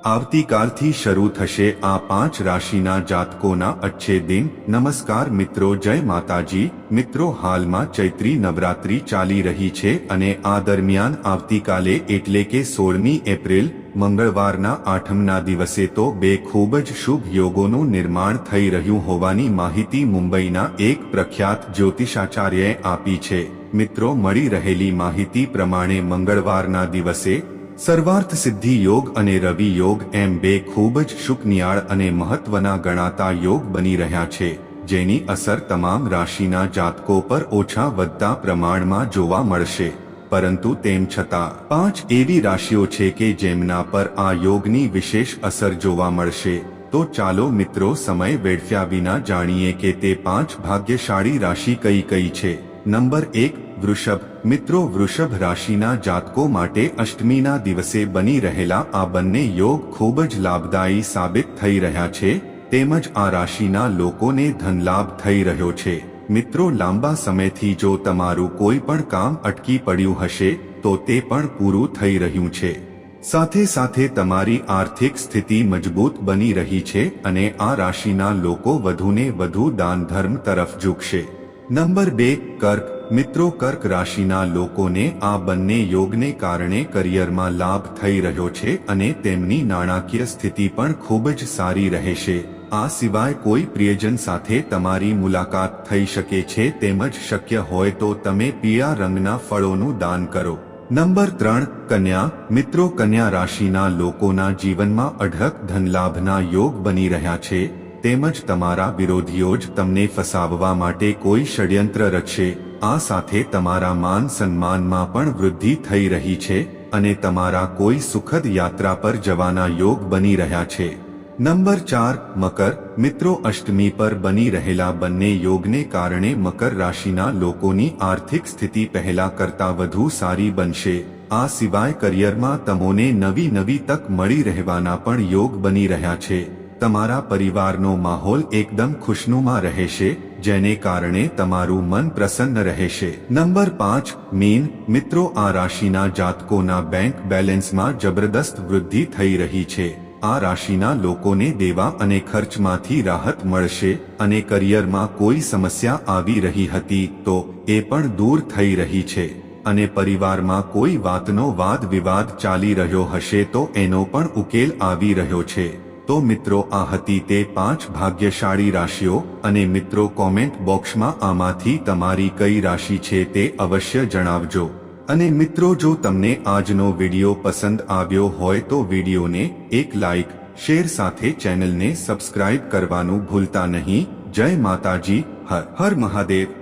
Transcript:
આવતીકાલથી શરૂ થશે આ 5 રાશિના જાતકોના अच्छे दिन। નમસ્કાર મિત્રો, જય માતાજી। મિત્રો, હાલમાં ચૈત્રી નવરાત્રી ચાલી રહી છે અને આ દરમિયાન આવતીકાલે એટલે કે 16મી એપ્રિલ મંગળવારના 8મના દિવસે તો બે ખૂબ જ શુભ યોગોનું નિર્માણ થઈ રહ્યું હોવાની માહિતી મુંબઈના એક પ્રખ્યાત જ્યોતિષાચાર્યએ આપી છે। મિત્રો, મળી રહેલી માહિતી પ્રમાણે મંગળવારના દિવસે સર્વાર્થ સિદ્ધિ યોગ અને રવિ યોગ એમ બે ખૂબ જ શુભનિયાળ અને મહત્વના ગણાતા યોગ બની રહ્યા છે, જેની અસર તમામ રાશિના જાતકો પર ઓછા વધતા પ્રમાણમાં જોવા મળશે। પરંતુ તેમ છતાં 5 એવી રાશિઓ છે કે જેમના પર આ યોગની વિશેષ અસર જોવા મળશે। તો ચાલો મિત્રો, સમય વેડફ્યા વિના જાણીએ કે તે 5 ભાગ્યશાળી રાશિ કઈ કઈ છે। નંબર 1, વૃષભ। મિત્રો, વૃષભ રાશિના જાતકો માટે અષ્ટમીના દિવસે બની રહેલા આ બંને યોગ ખૂબ જ લાભદાયી સાબિત થઈ રહ્યા છે, તેમજ આ રાશિના લોકોને ધનલાભ થઈ રહ્યો છે। મિત્રો, લાંબા સમયથી જો તમારું કોઈ પણ કામ અટકી પડ્યું હશે તો તે પણ પૂરું થઈ રહ્યું છે। સાથે સાથે તમારી આર્થિક સ્થિતિ મજબૂત બની રહી છે અને આ રાશિના લોકો વધુને વધુ દાન ધર્મ તરફ ઝૂકશે। નંબર 2, કર્ક। મિત્રો, કર્ક રાશિના લોકોને આ બંને યોગને કારણે કરિયરમાં લાભ થઈ રહ્યો છે અને તેમની નાણાકીય સ્થિતિ પણ ખૂબ જ સારી રહેશે। આ સિવાય કોઈ પ્રિયજન સાથે તમારી મુલાકાત થઈ શકે છે, તેમજ શક્ય હોય તો તમે પીળા રંગના ફળોનું દાન કરો। નંબર 3, કન્યા। મિત્રો, કન્યા રાશિના લોકોના જીવનમાં અઢળક ધનલાભના યોગ બની રહ્યા છે, તેમજ તમારા વિરોધીઓ જ તમને ફસાવવા માટે કોઈ ષડયંત્ર રચશે। આ સાથે તમારા માન સન્માનમાં પણ વૃદ્ધિ થઈ રહી છે અને તમારા કોઈ સુખદ યાત્રા પર જવાના યોગ બની રહ્યા છે। નંબર 4, મકર। મિત્રો, અષ્ટમી પર બની રહેલા બંને યોગને કારણે મકર રાશિના લોકોની આર્થિક સ્થિતિ પહેલા કરતાં વધુ સારી બનશે। આ સિવાય કરિયરમાં તમને નવી નવી તક મળી રહેવાના પણ યોગ બની રહ્યા છે। તમારા પરિવારનો માહોલ એકદમ ખુશનુમા રહેશે, જેને કારણે તમારું મન પ્રસન્ન રહેશે। Number 5, mean. મિત્રો, આ રાશિના જાતકોના બેંક બેલેન્સમાં જબરદસ્ત વૃદ્ધિ થઈ રહી છે। આ રાશિના લોકોને દેવા અને ખર્ચમાંથી રાહત મળશે અને કરિયરમાં કોઈ સમસ્યા આવી રહી હતી તો એ પણ દૂર થઈ રહી છે અને પરિવારમાં કોઈ વાતનો વાદ વિવાદ ચાલી રહ્યો હશે તો એનો પણ ઉકેલ આવી રહ્યો છે। તો મિત્રો, આ હતી તે 5 ભાગ્યશાળી રાશિઓ અને મિત્રો, કોમેન્ટ બોક્સમાં આમાંથી તમારી કઈ રાશિ છે તે અવશ્ય જણાવજો। અને મિત્રો, જો તમને આજનો વિડીયો પસંદ આવ્યો હોય તો વિડીયોને એક લાઇક, શેર સાથે ચેનલને સબસ્ક્રાઇબ કરવાનું ભૂલતા નહીં। જય માતાજી, હર હર મહાદેવ।